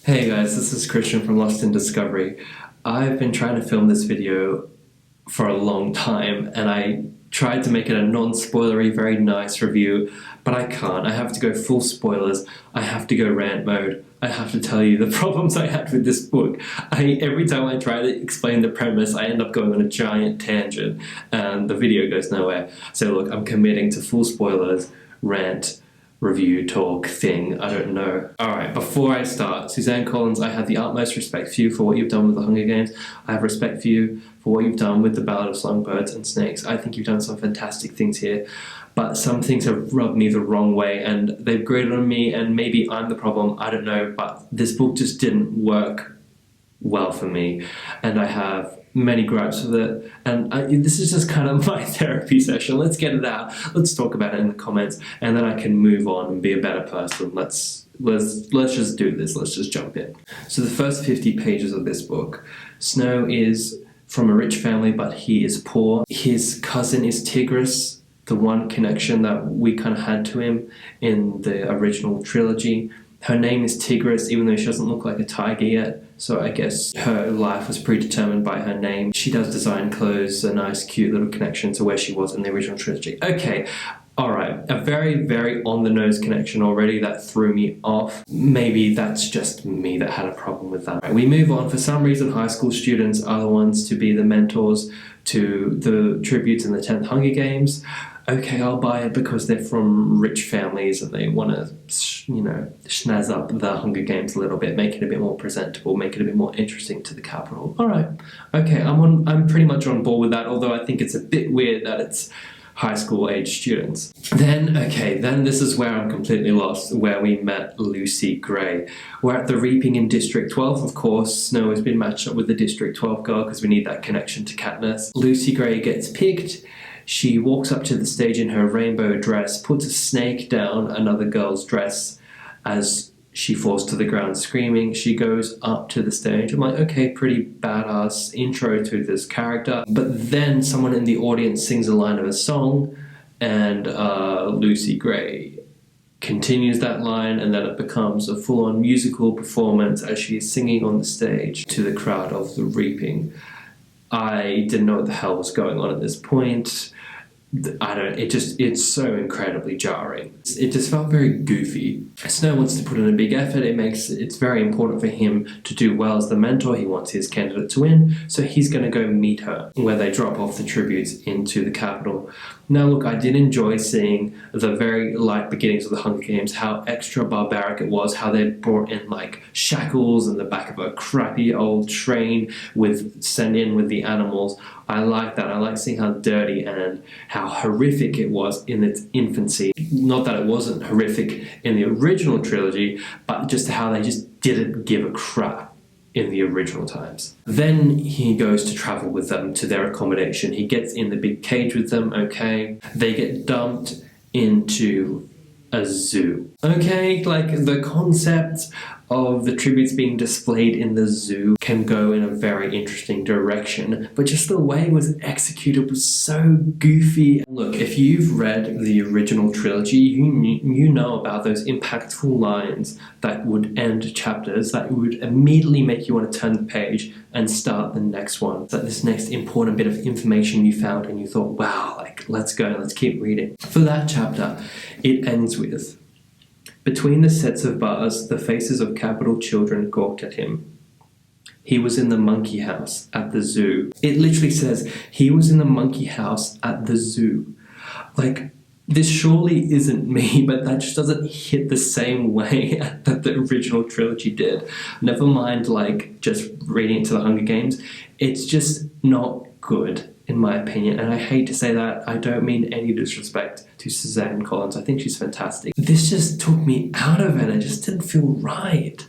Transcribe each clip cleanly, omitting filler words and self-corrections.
Hey guys, this is Christian from Lost in Discovery. I've been trying to film this video for a long time and I tried to make it a non-spoilery, very nice review, but I can't. I have to go full spoilers. I have to go rant mode. I have to tell you the problems I had with this book. Every time I try to explain the premise, I end up going on a giant tangent and the video goes nowhere. So look, I'm committing to full spoilers, rant, review, talk, thing, I don't know. Alright, before I start, Suzanne Collins, I have the utmost respect for you for what you've done with the Hunger Games. I have respect for you for what you've done with the Ballad of Songbirds and Snakes. I think you've done some fantastic things here, but some things have rubbed me the wrong way and they've grated on me, and maybe I'm the problem, I don't know, but this book just didn't work well for me and I have many gripes with it, and this is just kind of my therapy session. Let's get it out, let's talk about it in the comments, and then I can move on and be a better person. Let's just do this, let's just jump in. So the first 50 pages of this book, Snow is from a rich family but he is poor. His cousin is Tigris, the one connection that we kind of had to him in the original trilogy. Her name is Tigris, even though she doesn't look like a tiger yet, so I guess her life was predetermined by her name. She does design clothes, a nice cute little connection to where she was in the original trilogy. Okay, alright, a very, very on-the-nose connection already that threw me off. Maybe that's just me that had a problem with that. We move on. For some reason, high school students are the ones to be the mentors to the tributes in the 10th Hunger Games. Okay, I'll buy it because they're from rich families and they want to, snazz up the Hunger Games a little bit, make it a bit more presentable, make it a bit more interesting to the Capitol. Alright, okay, I'm pretty much on board with that, although I think it's a bit weird that it's high school age students. Then this is where I'm completely lost, where we met Lucy Gray. We're at the reaping in District 12, of course. Snow has been matched up with the District 12 girl because we need that connection to Katniss. Lucy Gray gets picked. She walks up to the stage in her rainbow dress, puts a snake down another girl's dress as she falls to the ground screaming. She goes up to the stage. I'm like, okay, pretty badass intro to this character. But then someone in the audience sings a line of a song and Lucy Gray continues that line, and then it becomes a full-on musical performance as she is singing on the stage to the crowd of the reaping. I didn't know what the hell was going on at this point. It's so incredibly jarring. It just felt very goofy. Snow wants to put in a big effort. It's very important for him to do well as the mentor. He wants his candidate to win, so he's going to go meet her where they drop off the tributes into the Capitol. Now look, I did enjoy seeing the very light beginnings of the Hunger Games, how extra barbaric it was, how they brought in like shackles in the back of a crappy old train sent in with the animals. I like that. I like seeing how dirty and how horrific it was in its infancy. Not that it wasn't horrific in the original trilogy, but just how they just didn't give a crap in the original times. Then he goes to travel with them to their accommodation. He gets in the big cage with them, okay. They get dumped into a zoo. Okay, like the concept of the tributes being displayed in the zoo can go in a very interesting direction, but just the way it was executed was so goofy. Look, if you've read the original trilogy, you know about those impactful lines that would end chapters, that would immediately make you want to turn the page and start the next one. That this next important bit of information you found and you thought, wow, like, let's go, let's keep reading. For that chapter, it ends with, between the sets of bars, the faces of Capitol children gawked at him. He was in the monkey house at the zoo. It literally says, he was in the monkey house at the zoo. Like, this surely isn't me, but that just doesn't hit the same way that the original trilogy did. Never mind, like, just reading it to the Hunger Games. It's just not good, in my opinion, and I hate to say that. I don't mean any disrespect to Suzanne Collins. I think she's fantastic. This just took me out of it. It just didn't feel right.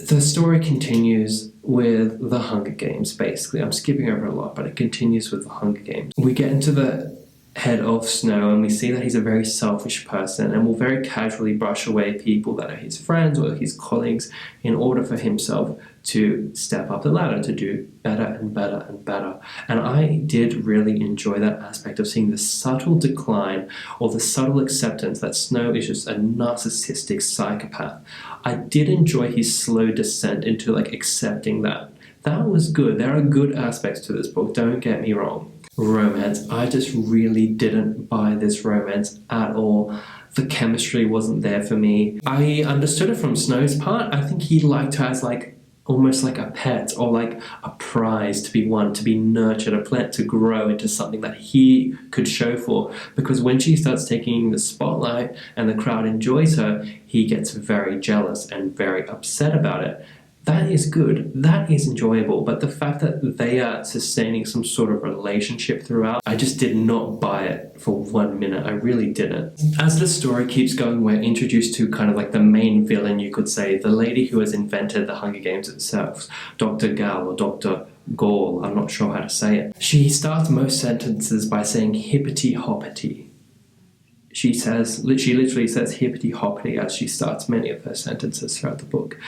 The story continues with the Hunger Games, basically. I'm skipping over a lot, but it continues with the Hunger Games. We get into the head of Snow, and we see that he's a very selfish person and will very casually brush away people that are his friends or his colleagues in order for himself to step up the ladder, to do better and better and better. And I did really enjoy that aspect of seeing the subtle decline or the subtle acceptance that Snow is just a narcissistic psychopath. I did enjoy his slow descent into like accepting that. That was good. There are good aspects to this book, don't get me wrong. Romance. I just really didn't buy this romance at all. The chemistry wasn't there for me. I understood it from Snow's part. I think he liked her as like almost like a pet or like a prize to be won, to be nurtured, a plant to grow into something that he could show for. Because when she starts taking the spotlight and the crowd enjoys her, he gets very jealous and very upset about it. That is good, that is enjoyable, but the fact that they are sustaining some sort of relationship throughout, I just did not buy it for 1 minute. I really didn't. As the story keeps going, we're introduced to kind of like the main villain, you could say, the lady who has invented the Hunger Games itself, Dr. Gal or Dr. Gall, I'm not sure how to say it. She starts most sentences by saying hippity hoppity. She literally says hippity hoppity as she starts many of her sentences throughout the book.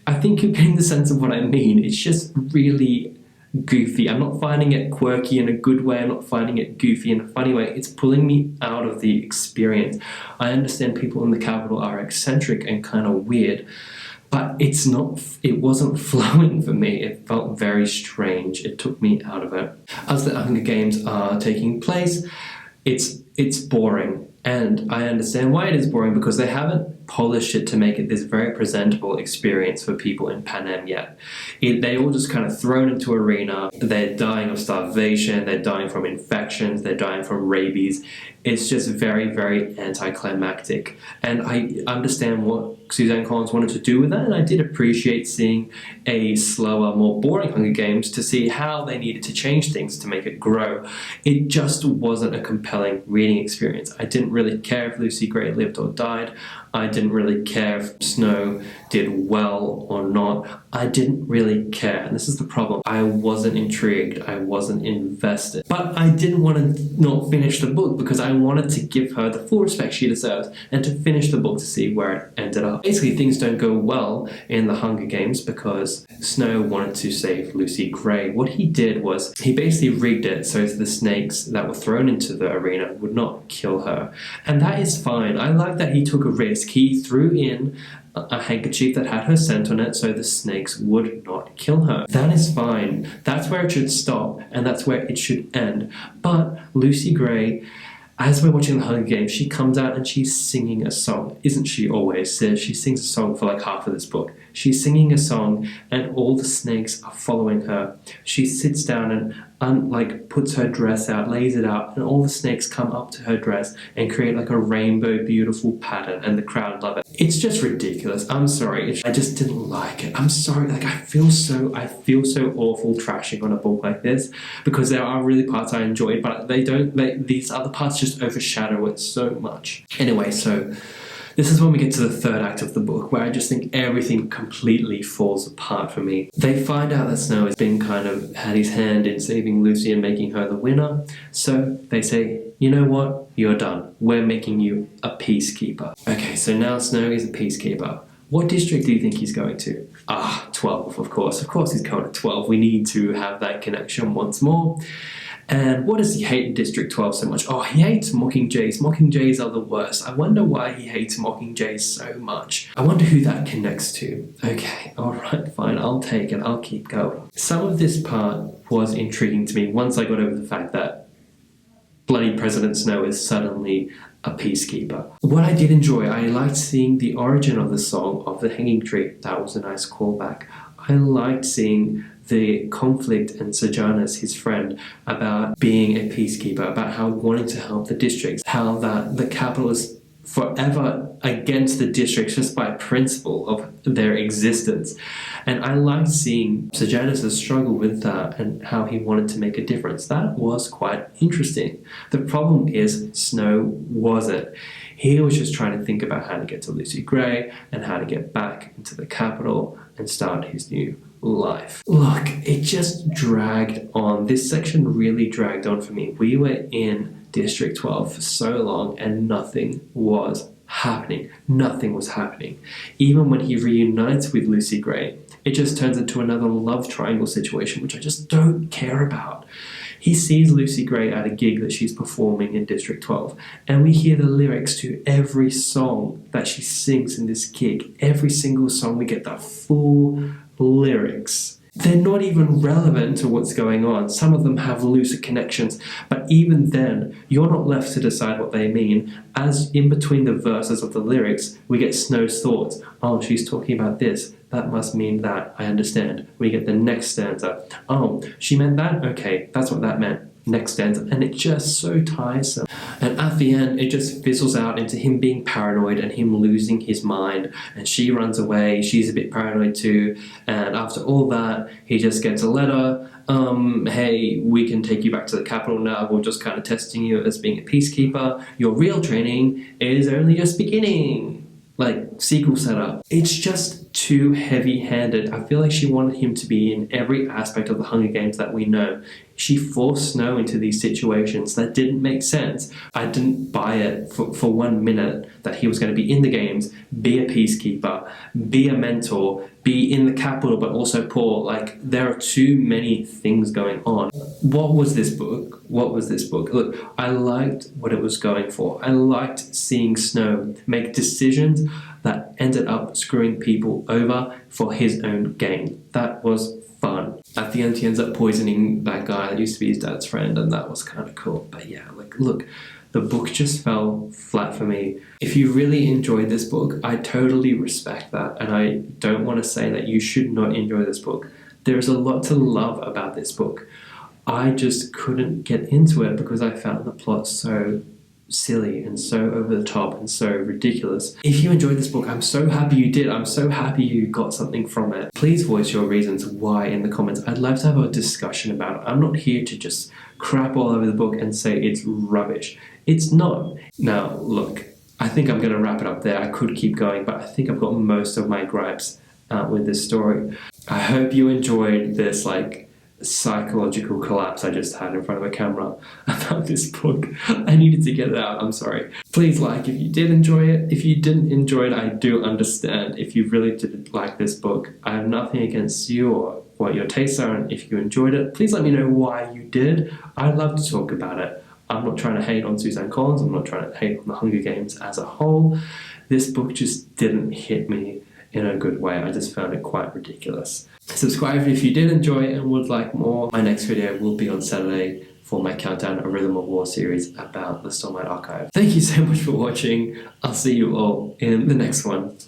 I think you're getting the sense of what I mean. It's just really goofy. I'm not finding it quirky in a good way. I'm not finding it goofy in a funny way. It's pulling me out of the experience. I understand people in the capital are eccentric and kind of weird, but it wasn't flowing for me. It felt very strange. It took me out of it. As the Hunger Games are taking place, it's boring. And I understand why it is boring, because they haven't polished it to make it this very presentable experience for people in Panem yet. They all just kind of thrown into arena. They're dying of starvation, they're dying from infections, they're dying from rabies. It's just very, very anticlimactic. And I understand what Suzanne Collins wanted to do with that, and I did appreciate seeing a slower, more boring Hunger Games to see how they needed to change things to make it grow. It just wasn't a compelling reading experience. I didn't really care if Lucy Gray lived or died. I didn't really care if Snow did well or not. I didn't really care, and this is the problem. I wasn't intrigued, I wasn't invested. But I didn't want to not finish the book because I wanted to give her the full respect she deserves and to finish the book to see where it ended up. Basically, things don't go well in the Hunger Games because Snow wanted to save Lucy Gray. What he did was he basically rigged it so the snakes that were thrown into the arena would not kill her. And that is fine. I like that he took a risk. He threw in a handkerchief that had her scent on it so the snakes would not kill her. That is fine. That's where it should stop, and that's where it should end. But Lucy Gray, as we're watching the Hunger Games, she comes out and she's singing a song. Isn't she always? She sings a song for like half of this book. She's singing a song and all the snakes are following her. She sits down and puts her dress out, lays it out, and all the snakes come up to her dress and create like a rainbow beautiful pattern, and the crowd love it. It's just ridiculous. I'm sorry. I just didn't like it. I'm sorry. Like I feel so awful trashing on a book like this because there are really parts I enjoyed, but these other parts just overshadow it so much. Anyway, so this is when we get to the third act of the book, where I just think everything completely falls apart for me. They find out that Snow has been had his hand in saving Lucy and making her the winner. So they say, you know what? You're done. We're making you a peacekeeper. Okay, so now Snow is a peacekeeper. What district do you think he's going to? 12, of course. Of course he's going to 12. We need to have that connection once more. And what does he hate in District 12 so much? He hates Mockingjays. Mockingjays are the worst. I wonder why he hates Mockingjays so much. I wonder who that connects to. Okay, alright, fine, I'll take it. I'll keep going. Some of this part was intriguing to me once I got over the fact that bloody President Snow is suddenly a peacekeeper. What I did enjoy, I liked seeing the origin of the song of the hanging tree. That was a nice callback. I liked seeing the conflict and Sejanus, his friend, about being a peacekeeper, about how wanting to help the districts, how that the capital is forever against the districts just by principle of their existence. And I liked seeing Sejanus' struggle with that and how he wanted to make a difference. That was quite interesting. The problem is Snow wasn't. He was just trying to think about how to get to Lucy Gray and how to get back into the capital and start his new life. Look, it just dragged on. This section really dragged on for me. We were in District 12 for so long and nothing was happening. Nothing was happening. Even when he reunites with Lucy Gray, it just turns into another love triangle situation, which I just don't care about. He sees Lucy Gray at a gig that she's performing in District 12, and we hear the lyrics to every song that she sings in this gig. Every single song, we get the full lyrics. They're not even relevant to what's going on. Some of them have looser connections, but even then, you're not left to decide what they mean, as in between the verses of the lyrics, we get Snow's thoughts. Oh, she's talking about this. That must mean that. I understand. We get the next stanza. Oh, she meant that? Okay, that's what that meant. Next stanza. And it's just so tiresome. And at the end, it just fizzles out into him being paranoid and him losing his mind. And she runs away. She's a bit paranoid too. And after all that, he just gets a letter. Hey, we can take you back to the capital now. We're just kind of testing you as being a peacekeeper. Your real training is only just beginning. Like, sequel setup. It's just too heavy-handed. I feel like she wanted him to be in every aspect of the Hunger Games that we know. She forced Snow into these situations that didn't make sense. I didn't buy it for 1 minute that he was going to be in the games, be a peacekeeper, be a mentor, be in the capital but also poor. Like, there are too many things going on. What was this book? Look, I liked what it was going for. I liked seeing Snow make decisions that ended up screwing people over for his own gain. That was fun. At the end, he ends up poisoning that guy that used to be his dad's friend, and that was kind of cool. But yeah, like, look, the book just fell flat for me. If you really enjoyed this book, I totally respect that, and I don't want to say that you should not enjoy this book. There's a lot to love about this book. I just couldn't get into it because I found the plot so silly and so over the top and so ridiculous. If you enjoyed this book, I'm so happy you did. I'm so happy you got something from it. Please voice your reasons why in the comments. I'd love to have a discussion about it. I'm not here to just crap all over the book and say it's rubbish. It's not. Now, look, I think I'm going to wrap it up there. I could keep going, but I think I've got most of my gripes out with this story. I hope you enjoyed this, like, psychological collapse I just had in front of a camera about this book. I needed to get it out. I'm sorry. Please like if you did enjoy it. If you didn't enjoy it, I do understand. If you really did like this book, I have nothing against you or what your tastes are, and if you enjoyed it, please let me know why you did. I'd love to talk about it. I'm not trying to hate on Suzanne Collins. I'm not trying to hate on the Hunger Games as a whole. This book just didn't hit me in a good way. I just found it quite ridiculous. Subscribe if you did enjoy it and would like more. My next video will be on Saturday for my Countdown A Rhythm of War series about the Stormlight Archive. Thank you so much for watching. I'll see you all in the next one.